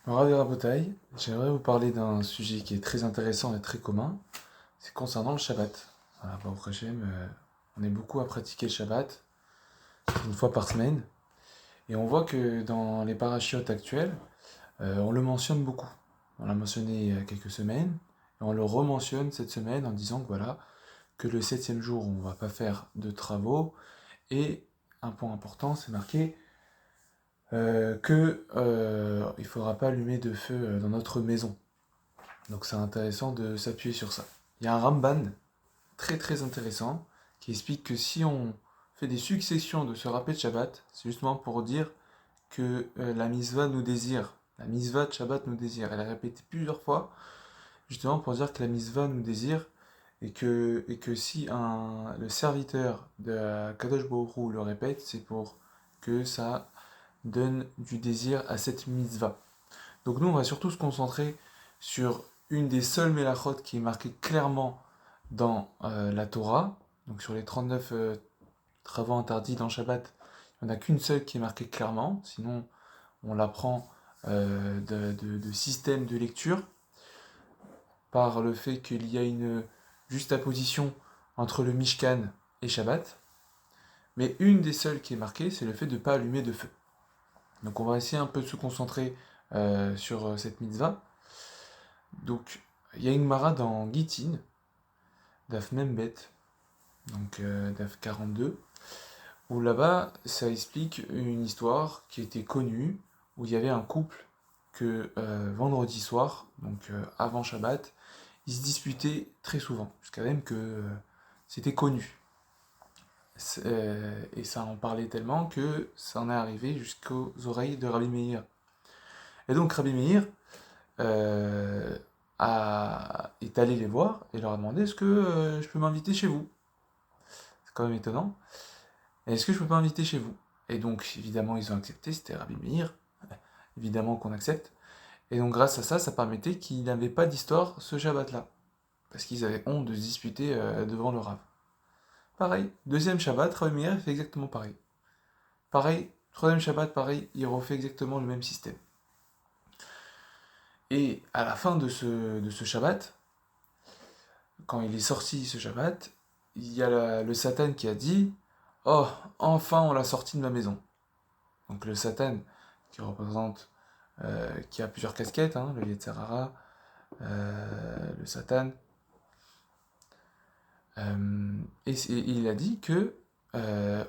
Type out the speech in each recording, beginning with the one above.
Ravi Rabotai, j'aimerais vous parler d'un sujet qui est très intéressant et très commun, c'est concernant le Shabbat. Voilà, Baruch Hashem, on est beaucoup à pratiquer le Shabbat, une fois par semaine, et on voit que dans les parachiotes actuels, on le mentionne beaucoup. On l'a mentionné il y a quelques semaines, et on le rementionne cette semaine en disant que voilà, que le septième jour, on ne va pas faire de travaux, et un point important, c'est marqué que il ne faudra pas allumer de feu dans notre maison. Donc c'est intéressant de s'appuyer sur ça. Il y a un Ramban très très intéressant qui explique que si on fait des successions de ce rappel de Shabbat, c'est justement pour dire que la mitzvah nous désire. La mitzvah de Shabbat nous désire. Elle a répété plusieurs fois, justement pour dire que la mitzvah nous désire et que si le serviteur de Kadosh Baruch Hu le répète, c'est pour que ça donne du désir à cette mitzvah. Donc nous, on va surtout se concentrer sur une des seules mélachot qui est marquée clairement dans la Torah, donc sur les 39 travaux interdits dans Shabbat, il n'y en a qu'une seule qui est marquée clairement, sinon on l'apprend de système de lecture, par le fait qu'il y a une juxtaposition entre le Mishkan et Shabbat, mais une des seules qui est marquée, c'est le fait de ne pas allumer de feu. Donc on va essayer un peu de se concentrer sur cette mitzvah. Donc il y a une mara dans Gittin, Daf Membet, donc Daf 42, où là-bas ça explique une histoire qui était connue, où il y avait un couple que vendredi soir, donc avant Shabbat, ils se disputaient très souvent, jusqu'à même que c'était connu. Et ça en parlait tellement que ça en est arrivé jusqu'aux oreilles de Rabbi Meir. Et donc Rabbi Meir euh, est allé les voir et leur a demandé est-ce que je peux m'inviter chez vous? C'est quand même étonnant. Est-ce que je peux pas inviter chez vous? Et donc, évidemment, ils ont accepté, c'était Rabbi Meir, évidemment qu'on accepte. Et donc, grâce à ça, ça permettait qu'il n'avait pas d'histoire ce Shabbat-là. Parce qu'ils avaient honte de se disputer devant le Rav. Pareil, deuxième Shabbat, Rabbi Meir fait exactement pareil. Pareil, troisième Shabbat, pareil, il refait exactement le même système. Et à la fin de ce Shabbat, quand il est sorti ce Shabbat, il y a le Satan qui a dit oh, enfin on l'a sorti de ma maison. Donc le Satan, qui représente, qui a plusieurs casquettes, hein, le Yetzirara, le Satan, et il a dit que je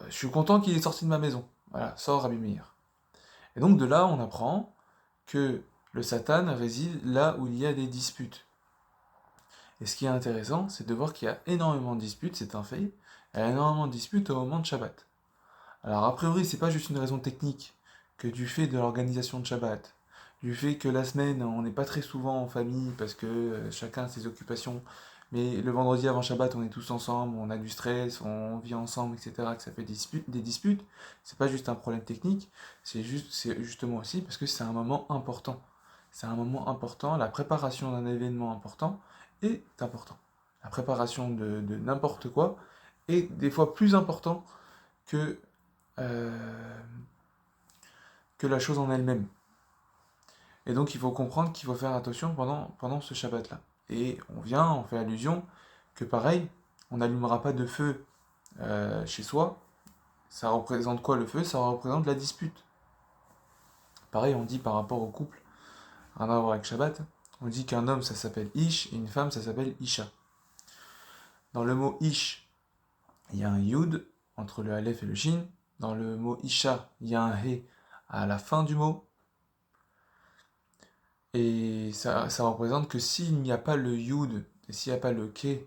suis content qu'il est sorti de ma maison. Voilà, sort Rabbi Meir. Et donc de là, on apprend que le Satan réside là où il y a des disputes. Et ce qui est intéressant, c'est de voir qu'il y a énormément de disputes, c'est un fait. Il y a énormément de disputes au moment de Shabbat. Alors a priori, c'est pas juste une raison technique que du fait de l'organisation de Shabbat, du fait que la semaine, on n'est pas très souvent en famille parce que chacun a ses occupations, mais le vendredi avant Shabbat, on est tous ensemble, on a du stress, on vit ensemble, etc., que ça fait des disputes, c'est pas juste un problème technique, c'est justement aussi parce que c'est un moment important. C'est un moment important, la préparation d'un événement important est important. La préparation de n'importe quoi est des fois plus important que euh, que la chose en elle-même. Et donc il faut comprendre qu'il faut faire attention pendant ce Shabbat-là. Et on fait allusion que pareil, on n'allumera pas de feu chez soi. Ça représente quoi le feu? Ça représente la dispute. Pareil, on dit par rapport au couple, rien à voir avec Shabbat, on dit qu'un homme ça s'appelle Ish et une femme ça s'appelle Isha. Dans le mot Ish, il y a un Yud entre le Aleph et le Shin. Dans le mot Isha, il y a un He à la fin du mot. Et ça représente que s'il n'y a pas le yud et s'il n'y a pas le ke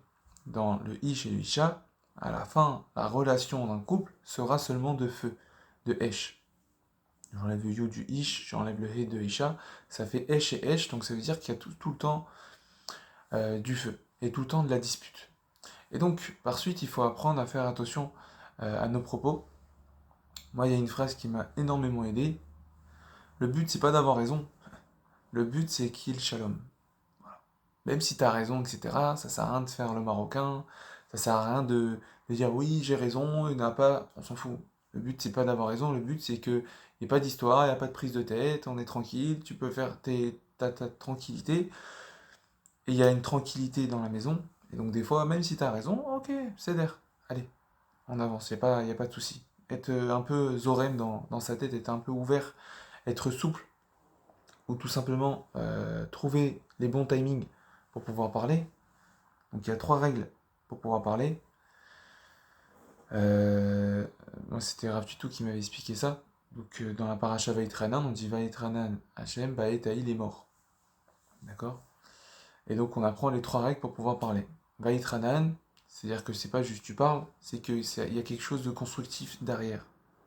dans le ish et le isha, à la fin, la relation d'un couple sera seulement de feu, de esh. J'enlève le yud du ish, j'enlève le he de isha, ça fait esh et esh, donc ça veut dire qu'il y a tout le temps du feu et tout le temps de la dispute. Et donc, par suite, il faut apprendre à faire attention à nos propos. Moi, il y a une phrase qui m'a énormément aidé. Le but, c'est pas d'avoir raison. Le but, c'est qu'il shalom. Même si t'as raison, etc., ça sert à rien de faire le marocain, ça sert à rien de dire oui, j'ai raison, il n'a pas. On s'en fout. Le but, c'est pas d'avoir raison, le but, c'est qu'il n'y a pas d'histoire, il n'y a pas de prise de tête, on est tranquille, tu peux faire ta tranquillité, et il y a une tranquillité dans la maison, et donc des fois, même si tu as raison, ok, c'est d'air, allez, on avance, y a pas de souci. Être un peu zorem dans sa tête, être un peu ouvert, être souple, ou tout simplement trouver les bons timings pour pouvoir parler. Donc il y a 3 règles pour pouvoir parler. Euh, Moi c'était Rav Tutu qui m'avait expliqué ça. Donc dans la paracha Vaïtranan, on dit Vaïtranan Hachem, Baïtaï, est mort. D'accord. Et donc on apprend les 3 règles pour pouvoir parler. Vaïtranan, c'est-à-dire que c'est pas juste tu parles, c'est qu'il y a quelque chose de constructif derrière.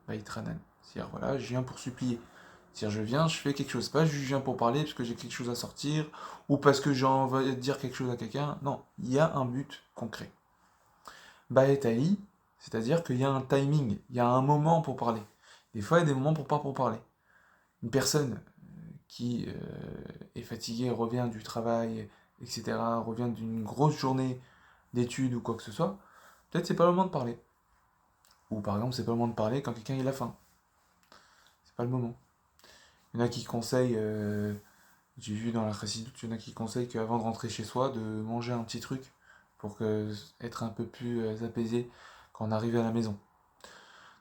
Vaïtranan. C'est-à-dire voilà, je viens pour supplier. C'est-à-dire je viens, je fais quelque chose. Pas juste je viens pour parler parce que j'ai quelque chose à sortir ou parce que j'ai envie de dire quelque chose à quelqu'un. Non, il y a un but concret. Baetaï, c'est-à-dire qu'il y a un timing, il y a un moment pour parler. Des fois, il y a des moments pour pas pour parler. Une personne qui est fatiguée, revient du travail, etc., revient d'une grosse journée d'études ou quoi que ce soit, peut-être c'est pas le moment de parler. Ou par exemple, c'est pas le moment de parler quand quelqu'un il a faim. C'est pas le moment. Il y en a qui conseillent, j'ai vu dans la Chassidoute, il y en a qui conseillent qu'avant de rentrer chez soi, de manger un petit truc pour être un peu plus apaisé quand on arrive à la maison.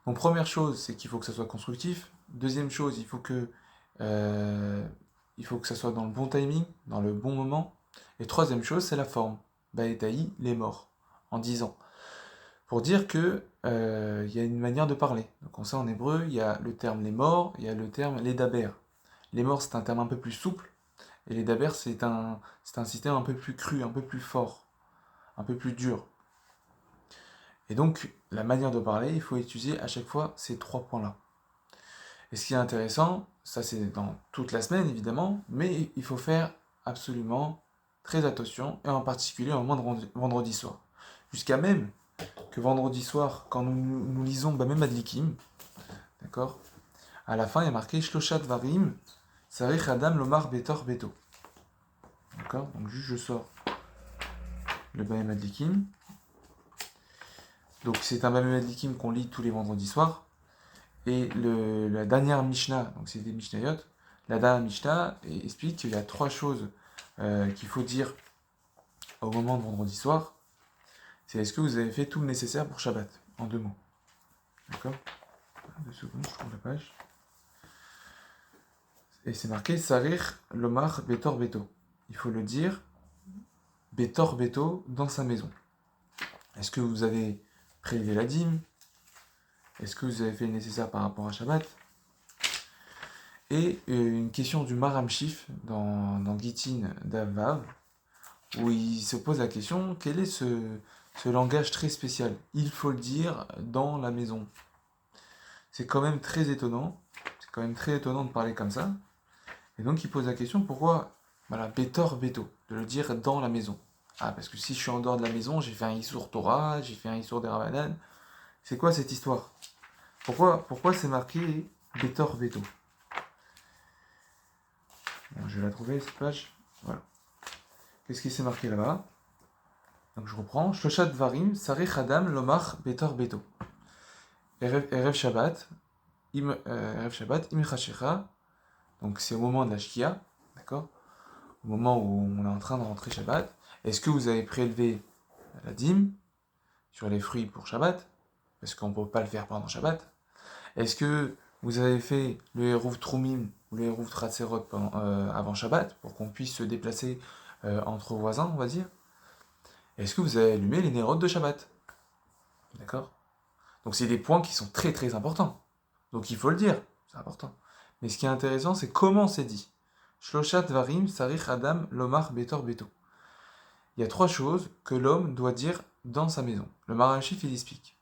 Donc première chose, c'est qu'il faut que ça soit constructif. Deuxième chose, il faut que ça soit dans le bon timing, dans le bon moment. Et troisième chose, c'est la forme. Baetaï, les morts, en 10 ans. Pour dire que y a une manière de parler. Donc on sait en hébreu, il y a le terme les morts, il y a le terme les daber. Les morts, c'est un terme un peu plus souple, et les daber, c'est un système un peu plus cru, un peu plus fort, un peu plus dur. Et donc, la manière de parler, il faut utiliser à chaque fois ces 3 points-là. Et ce qui est intéressant, ça c'est dans toute la semaine évidemment, mais il faut faire absolument très attention, et en particulier au moment de vendredi soir. Jusqu'à même que vendredi soir, quand nous lisons Bamem Adlikim, d'accord, à la fin il y a marqué Shloshat Varim, Sarich Adam Lomar Betor Beto. D'accord. Donc juste je sors le Bamem Adlikim. Donc c'est un Bamem Adlikim qu'on lit tous les vendredis soirs. Et la dernière Mishnah, donc c'est des Mishnayot, la dernière Mishnah explique qu'il y a 3 choses qu'il faut dire au moment de vendredi soir. C'est est-ce que vous avez fait tout le nécessaire pour Shabbat, en 2 mots. D'accord. 2 secondes, je trouve la page. Et c'est marqué Sarir Lomar Betor Beto. Il faut le dire Betor Beto dans sa maison. Est-ce que vous avez prélevé la dîme? Est-ce que vous avez fait le nécessaire par rapport à Shabbat? Et une question du Maram Shif dans Gittin d'Avav, où il se pose la question, quel est ce langage très spécial? Il faut le dire dans la maison. C'est quand même très étonnant, c'est quand même très étonnant de parler comme ça. Et donc il pose la question, pourquoi, voilà, Betor Beto, de le dire dans la maison? Ah, parce que si je suis en dehors de la maison, j'ai fait un Issour Torah, j'ai fait un Issour des Ramadan. C'est quoi cette histoire? Pourquoi c'est marqué Betor Beto? Bon, je vais la trouver cette page. Voilà. Qu'est-ce qui s'est marqué là-bas? Donc je reprends. Shoshat Varim, Sarich Adam, Lomar, Betor Beto. Erev Shabbat, Im Chashecha. Donc c'est au moment de la Shkia, d'accord? Au moment où on est en train de rentrer Shabbat. Est-ce que vous avez prélevé la dîme sur les fruits pour Shabbat? Parce qu'on ne peut pas le faire pendant Shabbat. Est-ce que vous avez fait le Hérouv Troumim ou le Hérouv Tratserot avant Shabbat pour qu'on puisse se déplacer entre voisins, on va dire? Est-ce que vous avez allumé les nérodes de Shabbat? D'accord? Donc c'est des points qui sont très très importants. Donc il faut le dire, c'est important. Mais ce qui est intéressant, c'est comment c'est dit. Shloshat Varim, Sarich Adam, Lomar, Betor, Beto. Il y a 3 choses que l'homme doit dire dans sa maison. Le Maharal Shif, il explique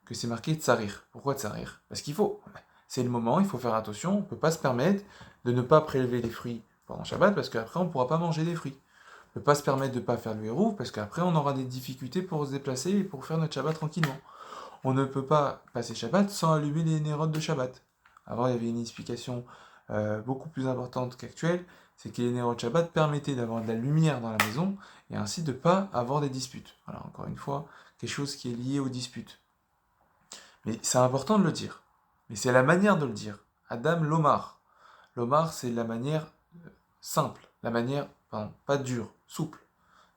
que c'est marqué Tsarir. Pourquoi Tsarir? Parce qu'il faut. C'est le moment, il faut faire attention, on ne peut pas se permettre de ne pas prélever les fruits pendant Shabbat parce qu'après on ne pourra pas manger des fruits. On ne peut pas se permettre de ne pas faire le hérouv parce qu'après on aura des difficultés pour se déplacer et pour faire notre Shabbat tranquillement. On ne peut pas passer Shabbat sans allumer les nérodes de Shabbat. Avant, il y avait une explication beaucoup plus importante qu'actuelle, c'est que les nérodes de Shabbat permettaient d'avoir de la lumière dans la maison et ainsi de ne pas avoir des disputes. Voilà, encore une fois, quelque chose qui est lié aux disputes. Mais c'est important de le dire. Mais c'est la manière de le dire. Adam Lomar. Lomar, c'est la manière simple, la manière, pardon, pas dure, souple.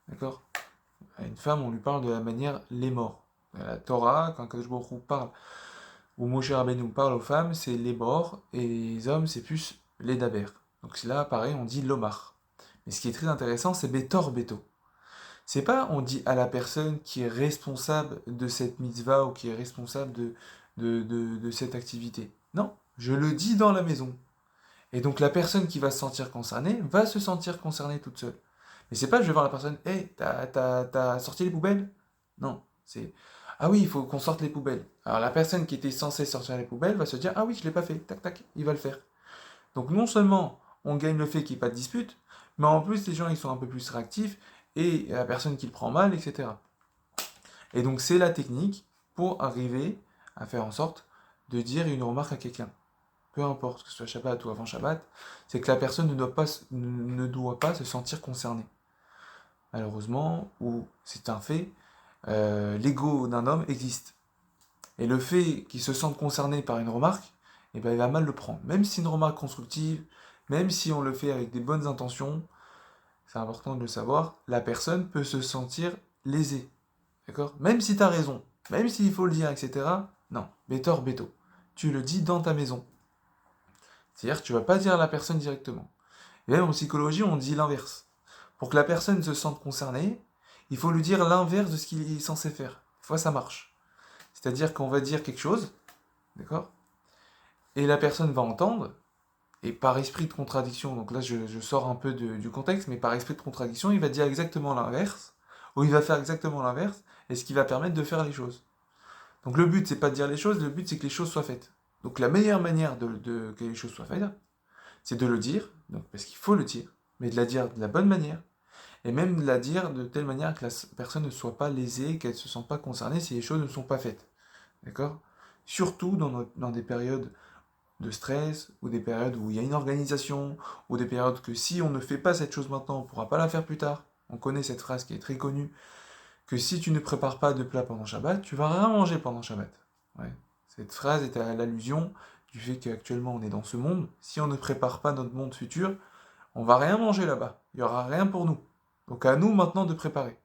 D'accord? À une femme, on lui parle de la manière les morts. La Torah, quand Kadosh Baruch Hu parle, ou Moshe Rabbeinu parle aux femmes, c'est les morts, et les hommes, c'est plus les daber. Donc là, pareil, on dit Lomar. Mais ce qui est très intéressant, c'est Betor Beto. C'est pas on dit à la personne qui est responsable de cette mitzvah ou qui est responsable de cette activité. Non, je le dis dans la maison. Et donc la personne qui va se sentir concernée va se sentir concernée toute seule. Mais c'est pas je vais voir la personne, hey, t'as sorti les poubelles? Non, c'est ah oui, il faut qu'on sorte les poubelles. Alors la personne qui était censée sortir les poubelles va se dire ah oui, je l'ai pas fait, tac tac, il va le faire. Donc non seulement on gagne le fait qu'il n'y ait pas de dispute, mais en plus les gens ils sont un peu plus réactifs et la personne qui le prend mal, etc. Et donc c'est la technique pour arriver à faire en sorte de dire une remarque à quelqu'un. Peu importe que ce soit Shabbat ou avant Shabbat, c'est que la personne ne doit pas se sentir concernée. Malheureusement, ou c'est un fait, l'ego d'un homme existe. Et le fait qu'il se sente concerné par une remarque, eh ben, il va mal le prendre. Même si c'est une remarque constructive, même si on le fait avec des bonnes intentions, c'est important de le savoir, la personne peut se sentir lésée. D'accord? Même si tu as raison, même s'il faut le dire, etc. Non, bétor, béto. Tu le dis dans ta maison. C'est-à-dire que tu vas pas dire à la personne directement. Et même en psychologie, on dit l'inverse. Pour que la personne se sente concernée, il faut lui dire l'inverse de ce qu'il est censé faire. Des fois, ça marche. C'est-à-dire qu'on va dire quelque chose, d'accord? Et la personne va entendre, et par esprit de contradiction, donc là je sors un peu du contexte, mais par esprit de contradiction, il va dire exactement l'inverse, ou il va faire exactement l'inverse, et ce qui va permettre de faire les choses. Donc le but, c'est pas de dire les choses, le but, c'est que les choses soient faites. Donc la meilleure manière que les choses soient faites, c'est de le dire, donc, parce qu'il faut le dire, mais de la dire de la bonne manière, et même de la dire de telle manière que la personne ne soit pas lésée, qu'elle ne se sente pas concernée si les choses ne sont pas faites. D'accord? Surtout dans des périodes de stress, ou des périodes où il y a une organisation, ou des périodes que si on ne fait pas cette chose maintenant, on ne pourra pas la faire plus tard. On connaît cette phrase qui est très connue, que si tu ne prépares pas de plat pendant Shabbat, tu vas rien manger pendant Shabbat. Ouais. Cette phrase est à l'allusion du fait qu'actuellement on est dans ce monde. Si on ne prépare pas notre monde futur, on va rien manger là-bas. Il n'y aura rien pour nous. Donc à nous maintenant de préparer.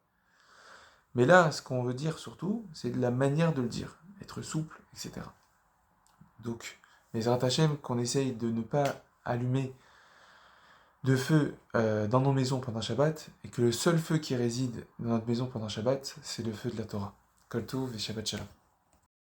Mais là, ce qu'on veut dire surtout, c'est de la manière de le dire. Être souple, etc. Donc, les Hachem, qu'on essaye de ne pas allumer de feu dans nos maisons pendant Shabbat, et que le seul feu qui réside dans notre maison pendant Shabbat, c'est le feu de la Torah. Kol Tov et Shabbat Shalom.